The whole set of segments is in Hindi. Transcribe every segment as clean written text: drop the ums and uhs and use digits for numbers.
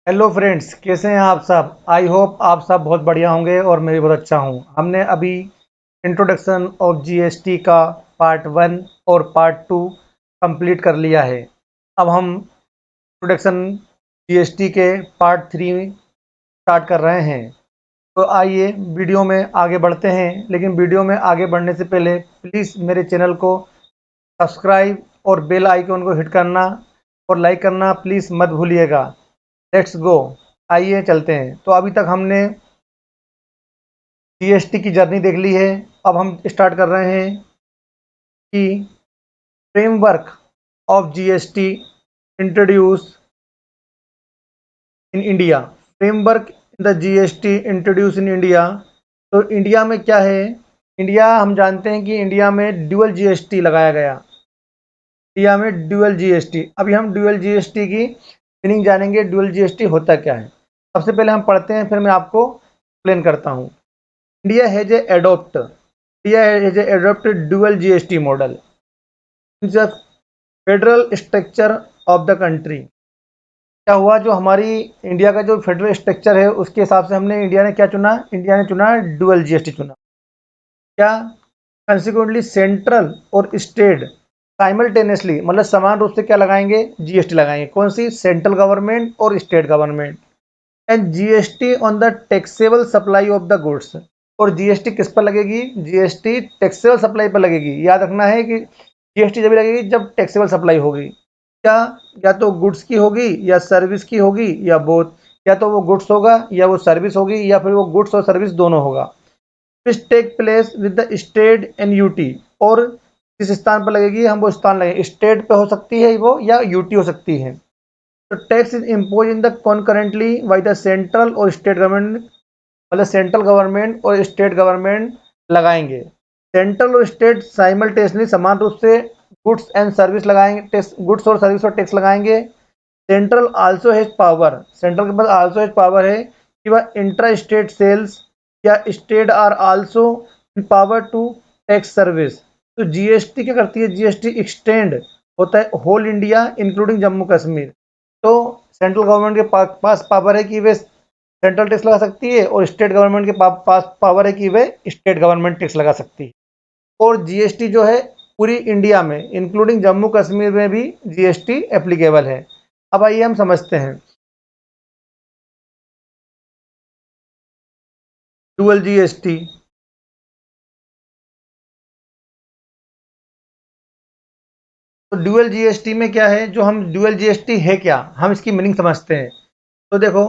हेलो फ्रेंड्स, कैसे हैं आप सब। आई होप आप सब बहुत बढ़िया होंगे और मैं भी बहुत अच्छा हूं। हमने अभी इंट्रोडक्शन ऑफ जीएसटी का पार्ट 1 और पार्ट 2 कंप्लीट कर लिया है। अब हम इंट्रोडक्शन जीएसटी के पार्ट 3 स्टार्ट कर रहे हैं। तो आइए वीडियो में आगे बढ़ते हैं, लेकिन वीडियो में आगे बढ़ने से पहले प्लीज़ मेरे चैनल को सब्सक्राइब और बेल आइकन को हिट करना और लाइक करना प्लीज़ मत भूलिएगा। लेट्स गो, आइए चलते हैं। तो अभी तक हमने जीएसटी की जर्नी देख ली है। अब हम स्टार्ट कर रहे हैं कि framework of GST introduce in India. Framework in the GST introduce in India. तो इंडिया में क्या है, इंडिया हम जानते हैं कि इंडिया में ड्यूअल जीएसटी लगाया गया। इंडिया में ड्यूअल जीएसटी, अभी हम ड्यूअल जीएसटी की मीनिंग जानेंगे। ड्यूअल जीएसटी होता क्या है, सबसे पहले हम पढ़ते हैं, फिर मैं आपको एक्सप्लेन करता हूँ। India has a adopt India has a adopted dual GST model in the federal structure of the country। क्या हुआ, जो हमारी इंडिया का जो फेडरल स्ट्रक्चर है उसके हिसाब से हमने इंडिया ने क्या चुना, इंडिया ने चुना डुअल जीएसटी चुना। क्या कंसिक्वेंटली सेंट्रल और स्टेट साइमल्टेनियसली, मतलब समान रूप से क्या लगाएंगे, जीएसटी लगाएंगे। कौन सी, सेंट्रल गवर्नमेंट और state government. And GST on the taxable supply of the goods. और जीएसटी किस पर लगेगी, जीएसटी टैक्सेबल सप्लाई पर लगेगी। याद रखना है कि जीएसटी जब लगेगी जब टैक्सेबल सप्लाई होगी। क्या, या तो गुड्स की होगी या सर्विस की होगी या बोथ। या तो वो गुड्स होगा या वो सर्विस होगी या फिर वो गुड्स और सर्विस दोनों होगा। Which take place with the state and UT. और किस स्थान पर लगेगी, हम वो स्थान लगेंगे, स्टेट पे हो सकती है वो या यूटी हो सकती है। तो tax is impose in the concurrently by the central और स्टेट गवर्नमेंट, मतलब सेंट्रल गवर्नमेंट और स्टेट गवर्नमेंट लगाएंगे। सेंट्रल और स्टेट साइमल्टेनियसली समान रूप से गुड्स एंड सर्विस लगाएंगे, टैक्स गुड्स और सर्विस पर टैक्स लगाएंगे। Central also has power, central के पास आल्सो हैज पावर है कि वह इंट्रा स्टेट सेल्स या state are also power to tax service. तो जीएसटी क्या करती है, जीएसटी एक्सटेंड होता है whole India including Jammu Kashmir. तो सेंट्रल गवर्नमेंट के पास पावर है कि वे सेंट्रल टैक्स लगा सकती है और स्टेट गवर्नमेंट के पास पावर है कि वे स्टेट गवर्नमेंट टैक्स लगा सकती है। और जीएसटी जो है पूरी इंडिया में इंक्लूडिंग जम्मू कश्मीर में भी जीएसटी एप्लीकेबल है। अब आइए हम समझते हैं डुअल जीएसटी। तो डुअल जीएसटी में क्या है, जो हम डुअल जीएसटी है क्या, हम इसकी मीनिंग समझते हैं। तो देखो,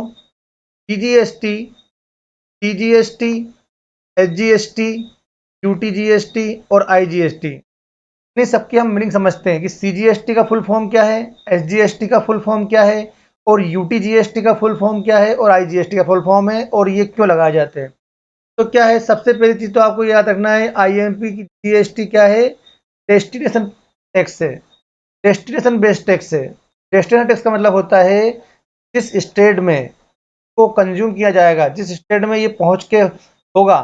सीजीएसटी, सीजीएसटी, एसजीएसटी, यूटीजीएसटी और आईजीएसटी, इन सबकी हम मीनिंग समझते हैं कि सीजीएसटी का फुल फॉर्म क्या है, एसजीएसटी का फुल फॉर्म क्या है और यूटीजीएसटी का फुल फॉर्म क्या है और आईजीएसटी का फुल फॉर्म है और ये क्यों लगाए जाते हैं। तो क्या है, सबसे पहली चीज तो आपको याद रखना है, आईएमपी की जीएसटी क्या है, डेस्टिनेशन टैक्स है, डेस्टिनेशन बेस्ड टैक्स है। डेस्टिनेशन टैक्स का मतलब होता है जिस स्टेट में को कंज्यूम किया जाएगा, जिस स्टेट में ये पहुंच के होगा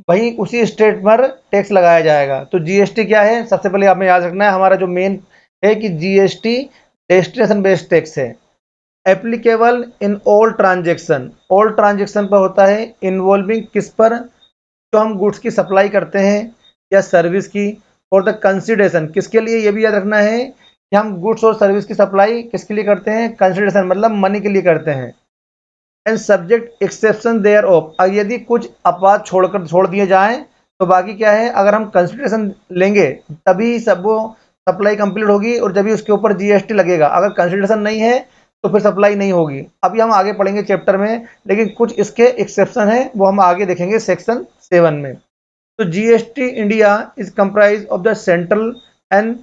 वहीं उसी स्टेट पर टैक्स लगाया जाएगा। तो जीएसटी क्या है, सबसे पहले आपने याद रखना है, हमारा जो मेन है कि जीएसटी डेस्टिनेशन बेस्ड टैक्स है। Applicable in all transaction, all transaction पर होता है, इन्वॉल्विंग किस पर, जो हम गुड्स की सप्लाई करते हैं या सर्विस की। और द कंसिडरेशन किसके लिए, ये भी याद रखना है कि हम गुड्स और सर्विस की सप्लाई किसके लिए करते हैं, कंसिडरेशन मतलब मनी के लिए करते हैं। And subject exception thereof, यदि कुछ अपवाद छोड़ दिए जाएं तो बाकी क्या है, अगर हम कंसिडरेशन लेंगे तभी सब वो सप्लाई कंप्लीट होगी और जब भी उसके ऊपर जीएसटी लगेगा। अगर कंसिडरेशन नहीं है तो फिर सप्लाई नहीं होगी। अभी हम आगे पढ़ेंगे चैप्टर में, लेकिन कुछ इसके एक्सेप्शन है वो हम आगे देखेंगे सेक्शन 7 में। तो GST India is comprise of the central and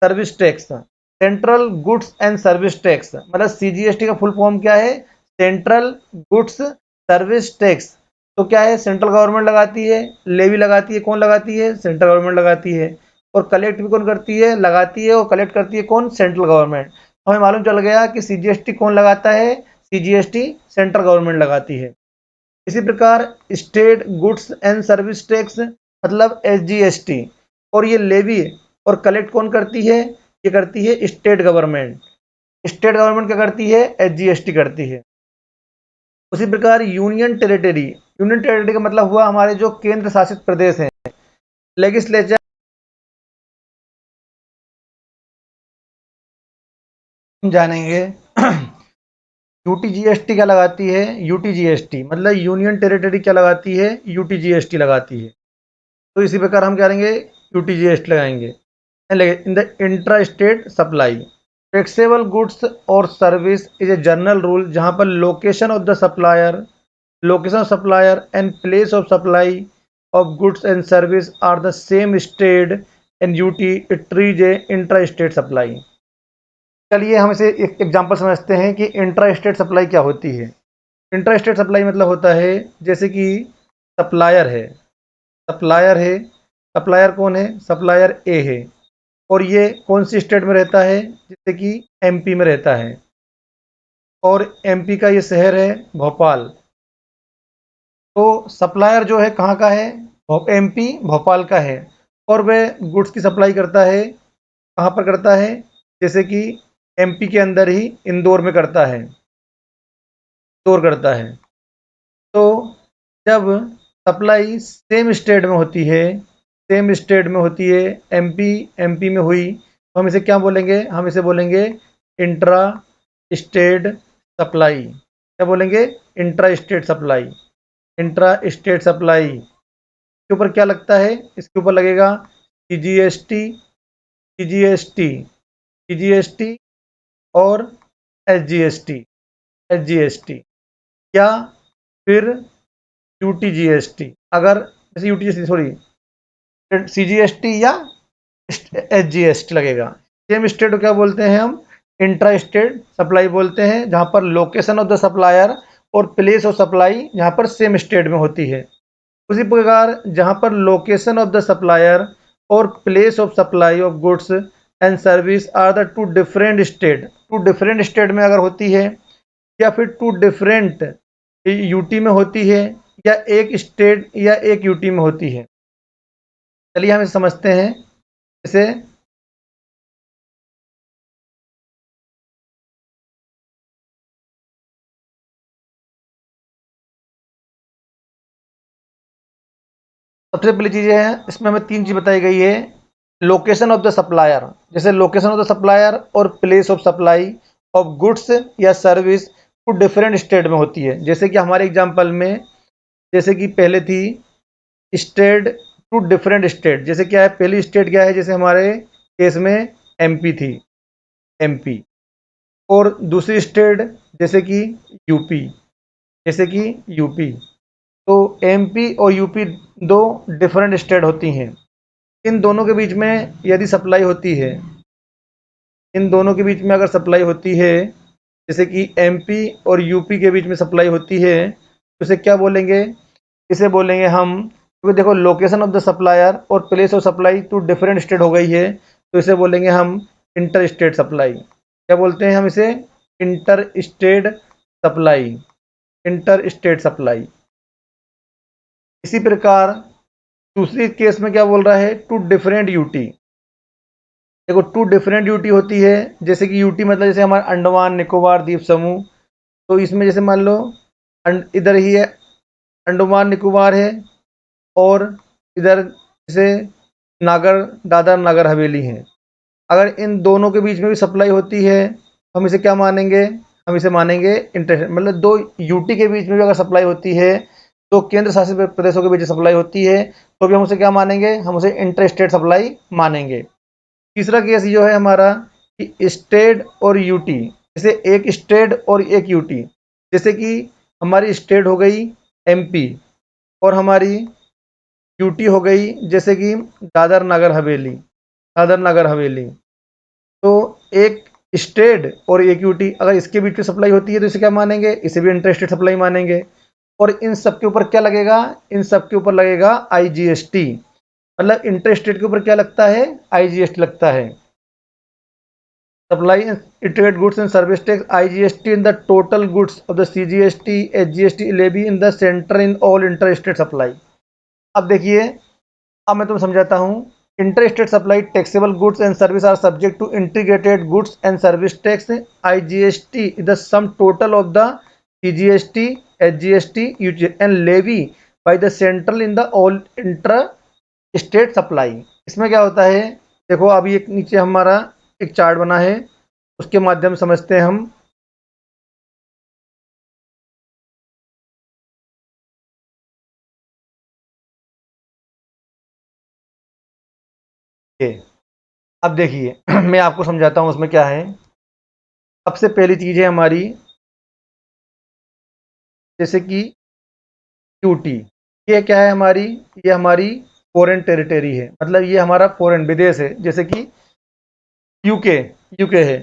service tax, central goods and service tax, मतलब सीजीएसटी का फुल फॉर्म क्या है, सेंट्रल गुड्स सर्विस टैक्स। तो क्या है, सेंट्रल गवर्नमेंट लगाती है, लेवी लगाती है, कौन लगाती है, सेंट्रल गवर्नमेंट लगाती है। और कलेक्ट भी कौन करती है, लगाती है और कलेक्ट करती है कौन, सेंट्रल गवर्नमेंट। हमें मालूम चल गया कि सीजीएसटी कौन लगाता है, सीजीएसटी सेंट्रल गवर्नमेंट लगाती है। इसी प्रकार state goods and service tax मतलब एसजीएसटी, और ये लेवी और कलेक्ट कौन करती है, ये करती है स्टेट गवर्नमेंट। स्टेट गवर्नमेंट क्या करती है, एसजीएसटी करती है। उसी प्रकार यूनियन टेरिटरी का मतलब हुआ हमारे जो केंद्र शासित प्रदेश हैं। लेजिस्लेचर जानेंगे। यूटीजीएसटी क्या लगाती है? यूटीजीएसटी मतलब यूनियन टेरिटरी क्या लगाती है? यूटीजीएसटी लगाती है। तो इसी प्रकार हम क्या करेंगे? यूटीजीएसटी लगाएंगे। In the intra state supply taxable goods और service is a general rule जहां पर location of supplier and place of supply of goods and service are the same state and UT it treats a intra state supply. चलिए हम इसे एक एग्जांपल समझते हैं कि इंट्रा स्टेट सप्लाई क्या होती है। इंट्रा स्टेट सप्लाई मतलब होता है जैसे कि सप्लायर है सप्लायर है सप्लायर कौन है? सप्लायर ए है और ये कौन सी स्टेट में रहता है? जैसे कि एमपी में रहता है और एमपी का ये शहर है भोपाल। तो सप्लायर जो है कहाँ का है? एमपी भोपाल का है और वह गुड्स की सप्लाई करता है। कहाँ पर करता है? जैसे कि एमपी के अंदर ही इंदौर में करता है, इंदौर करता है। तो जब सप्लाई सेम स्टेट में होती है, एमपी एमपी में हुई, तो हम इसे क्या बोलेंगे? हम इसे बोलेंगे इंट्रा स्टेट सप्लाई। क्या बोलेंगे? Intra state supply. Intra state supply के ऊपर क्या लगता है? इसके ऊपर लगेगा सीजीएसटी, सीजीएसटी, सीजीएसटी और एसजीएसटी, एसजीएसटी या फिर यूटीजीएसटी। अगर जैसे यूटीजीएसटी सॉरी सीजीएसटी या एसजीएसटी लगेगा। सेम स्टेट को क्या बोलते हैं हम? इंट्रा स्टेट सप्लाई बोलते हैं, जहां पर लोकेशन ऑफ द सप्लायर और प्लेस ऑफ सप्लाई जहां पर सेम स्टेट में होती है। उसी प्रकार जहां पर लोकेशन ऑफ द सप्लायर और place of supply of goods and service are the two different state में अगर होती है या फिर टू डिफरेंट यूटी में होती है या एक स्टेट या एक यूटी में होती है। चलिए हम इसे समझते हैं। इसे सबसे पहली चीज़ है, इसमें हमें तीन चीज़ बताई गई है। लोकेशन ऑफ द सप्लायर, जैसे लोकेशन ऑफ द सप्लायर और place of supply of goods या सर्विस टू डिफरेंट स्टेट में होती है। जैसे कि हमारे एग्जांपल में जैसे कि पहले थी स्टेट टू डिफरेंट स्टेट। जैसे क्या है? पहली स्टेट क्या है? जैसे हमारे केस में एमपी थी, एमपी। और दूसरी स्टेट जैसे कि यूपी, जैसे कि यूपी। तो एमपी और यूपी दो डिफरेंट स्टेट होती हैं। इन दोनों के बीच में यदि सप्लाई होती है, इन दोनों के बीच में अगर सप्लाई होती है, जैसे कि एमपी और यूपी के बीच में सप्लाई होती है, तो इसे क्या बोलेंगे? इसे बोलेंगे हम, क्योंकि देखो लोकेशन ऑफ द सप्लायर और place of supply two different state हो गई है, तो इसे बोलेंगे हम इंटर स्टेट सप्लाई। क्या बोलते हैं हम इसे? Inter state supply, inter state supply. इसी प्रकार दूसरी केस में क्या बोल रहा है? Two different UT. देखो टू डिफरेंट यूटी होती है, जैसे कि यूटी मतलब जैसे हमारे अंडमान निकोबार द्वीप समूह। तो इसमें जैसे मान लो इधर ही है अंडमान निकोबार है और इधर जैसे नागर दादर नागर हवेली है। अगर इन दोनों के बीच में भी सप्लाई होती है, हम इसे क्या मानेंगे? हम इसे मानेंगे इंटर, मतलब दो यूटी के बीच में भी अगर सप्लाई होती है, तो केंद्र शासित प्रदेशों के बीच सप्लाई होती है, तो भी हम उसे क्या मानेंगे? हम उसे इंटर स्टेट सप्लाई मानेंगे। तीसरा केस जो है हमारा कि स्टेट और यूटी, जैसे एक स्टेट और एक यूटी। जैसे कि हमारी स्टेट हो गई एमपी और हमारी यूटी हो गई जैसे कि दादर नगर हवेली, दादर नगर हवेली। तो एक स्टेट और एक यूटी अगर इसके बीच में सप्लाई होती है तो इसे क्या मानेंगे? इसे भी इंटर स्टेट सप्लाई मानेंगे। और इन सब के ऊपर क्या लगेगा? इन सब के ऊपर लगेगा आईजीएसटी। मतलब इंटर स्टेट के ऊपर क्या लगता है? आईजीएसटी लगता है। Supply and integrated goods and service tax IGST in the total goods of the CGST HGST levy in the center in all interstate supply। अब देखिए, अब मैं तुम्हें समझाता हूँ। Interstate supply taxable goods and service are subject to integrated goods and service tax IGST is the sum total of the CGST HGST, UGST and levy by the central in the all inter state supply. इसमें क्या होता है, देखो अभी एक नीचे हमारा एक चार्ट बना है, उसके माध्यम से समझते हैं हम। ये अब देखिए मैं आपको समझाता हूँ उसमें क्या है। सबसे पहली चीज है हमारी, जैसे कि यूटी, ये क्या है हमारी, ये हमारी फॉरेन टेरिटरी है, मतलब ये हमारा फॉरेन विदेश है, जैसे कि यूके, यूके है।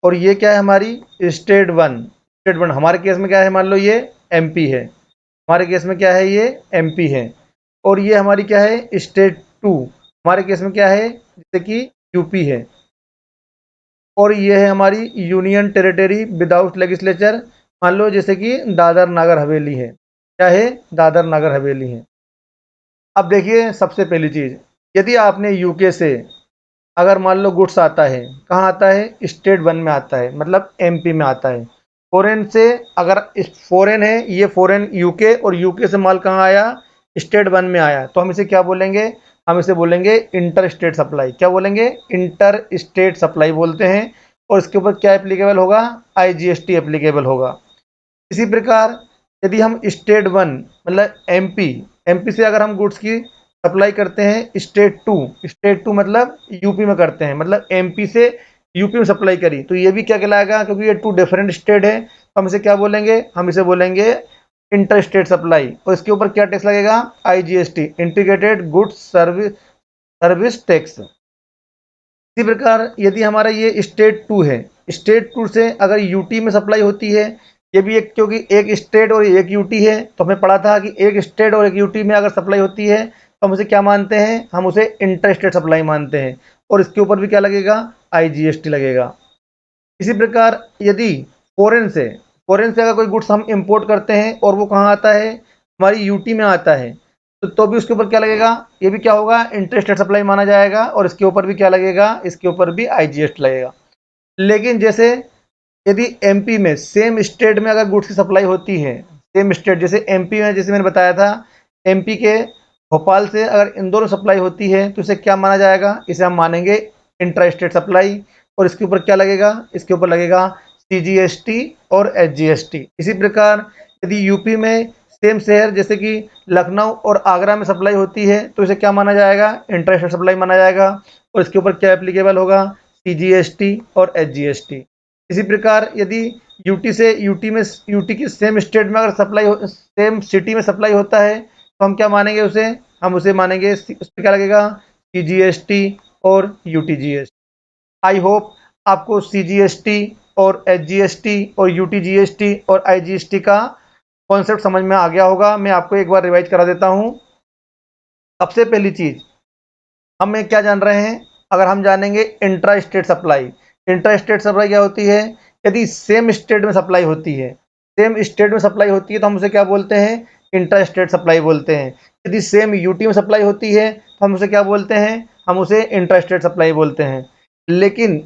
और ये क्या है हमारी स्टेट वन, स्टेट वन हमारे केस में क्या है, मान लो ये एमपी है, हमारे केस में क्या है ये एमपी है। और ये हमारी क्या है स्टेट टू, हमारे केस में क्या है जैसे कि यूपी है। और ये है हमारी यूनियन टेरिटरी विदाउट लेजिस्लेचर, मान लो जैसे कि दादर नागर हवेली है, क्या है दादर नागर हवेली है। अब देखिए सबसे पहली चीज, यदि आपने यूके से अगर मान लो गुड्स आता है, कहाँ आता है स्टेट वन में आता है, मतलब एमपी में आता है। फॉरेन से अगर इस फॉरेन है, ये फॉरेन यूके, और यूके से माल कहाँ आया स्टेट वन में आया, तो हम इसे क्या बोलेंगे, हम इसे बोलेंगे इंटर स्टेट सप्लाई। क्या बोलेंगे, इंटर स्टेट सप्लाई बोलते हैं। और इसके ऊपर क्या एप्लीकेबल होगा, आईजीएसटी एप्लीकेबल होगा। इसी प्रकार यदि हम स्टेट वन मतलब एमपी, एमपी से अगर हम गुड्स की सप्लाई करते हैं स्टेट टू, स्टेट टू मतलब यूपी में करते हैं, मतलब एमपी से यूपी में सप्लाई करी, तो ये भी क्या कहलाएगा, क्योंकि ये टू डिफरेंट स्टेट है, तो हम इसे क्या बोलेंगे, हम इसे बोलेंगे इंटर स्टेट सप्लाई। और इसके ऊपर क्या टैक्स लगेगा, IGST, integrated goods service service tax. इसी प्रकार यदि हमारा ये स्टेट टू है, स्टेट टू से अगर यूटी में सप्लाई होती है, ये भी एक, क्योंकि एक स्टेट और एक यूटी है, तो हमने पढ़ा था कि एक स्टेट और एक यूटी में अगर सप्लाई होती है तो हम उसे क्या मानते हैं, हम उसे इंटर स्टेट सप्लाई मानते हैं। और इसके ऊपर भी क्या लगेगा, आईजीएसटी लगेगा। इसी प्रकार यदि फॉरेन से फॉरेन से अगर कोई गुड्स हम इंपोर्ट करते हैं और वो कहाँ आता है, हमारी यूटी में आता है, तो भी उसके ऊपर क्या लगेगा, ये भी क्या होगा इंटर स्टेट सप्लाई माना जाएगा। और इसके ऊपर भी क्या लगेगा, इसके ऊपर भी आईजीएसटी लगेगा। लेकिन जैसे यदि एमपी में सेम स्टेट में अगर गुड्स की सप्लाई होती है, सेम स्टेट जैसे एमपी में, जैसे मैंने बताया था एमपी के भोपाल से अगर इंदौर सप्लाई होती है, तो इसे क्या माना जाएगा, इसे हम मानेंगे इंट्रा स्टेट सप्लाई। और इसके ऊपर क्या लगेगा, इसके ऊपर लगेगा सीजीएसटी और एचजीएसटी। इसी प्रकार यदि यूपी में सेम शहर जैसे कि लखनऊ और आगरा में सप्लाई होती है, तो इसे क्या माना जाएगा, इंट्रा स्टेट सप्लाई माना जाएगा। और इसके ऊपर क्या एप्लीकेबल होगा, सीजीएसटी और एचजीएसटी। इसी प्रकार यदि यूटी से यूटी की सेम स्टेट में अगर सप्लाई हो, सेम सिटी में सप्लाई होता है, तो हम क्या मानेंगे उसे, हम उसे मानेंगे उस पर क्या लगेगा सीजीएसटी और यूटीजीएसटी। आई होप आपको सीजीएसटी और एचजीएसटी और यूटीजीएसटी और आईजीएसटी का कॉन्सेप्ट समझ में आ गया होगा। मैं आपको एक बार रिवाइज करा देता हूँ। सबसे पहली चीज हमें क्या जान रहे हैं, अगर हम जानेंगे intra state supply, intra state supply क्या होती है, यदि सेम स्टेट में सप्लाई होती है, सेम स्टेट में सप्लाई होती है तो हम उसे क्या बोलते हैं, इंट्रा स्टेट सप्लाई बोलते हैं। यदि सेम यूटी में सप्लाई होती है तो हम उसे क्या बोलते हैं, हम उसे इंट्रा स्टेट सप्लाई बोलते हैं। लेकिन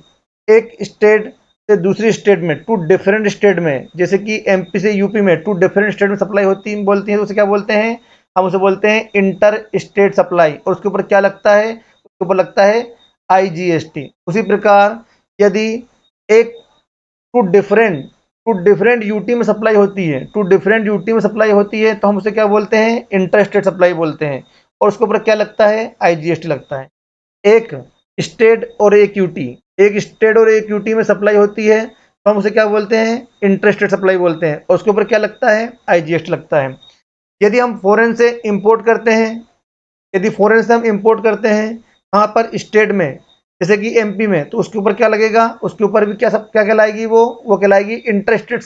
एक स्टेट से दूसरी स्टेट में, टू डिफरेंट स्टेट में, जैसे कि एमपी से यूपी में टू डिफरेंट स्टेट में सप्लाई होती बोलती है, तो उसे क्या बोलते हैं, हम उसे बोलते हैं इंटर स्टेट सप्लाई। और उसके ऊपर क्या लगता है, उसके ऊपर लगता है आईजीएसटी। उसी प्रकार यदि एक टू डिफरेंट यूटी में सप्लाई होती है, टू डिफरेंट यूटी में सप्लाई होती है, तो हम उसे क्या बोलते हैं, इंटर स्टेट सप्लाई बोलते हैं। और उसके ऊपर क्या लगता है, आईजीएसटी लगता है। एक स्टेट और एक यूटी, एक स्टेट और एक यूटी में सप्लाई होती है, तो हम उसे क्या बोलते हैं, इंटर स्टेट सप्लाई बोलते हैं। और उसके ऊपर क्या लगता है, आईजीएसटी लगता है। यदि हम फॉरेन से इंपोर्ट करते हैं, यदि फॉरेन से हम इंपोर्ट करते हैं कहाँ पर स्टेट में, जैसे कि एमपी में, तो उसके ऊपर क्या लगेगा, उसके ऊपर भी क्या कहलाएगी, वो कहलाएगी इंटर स्टेट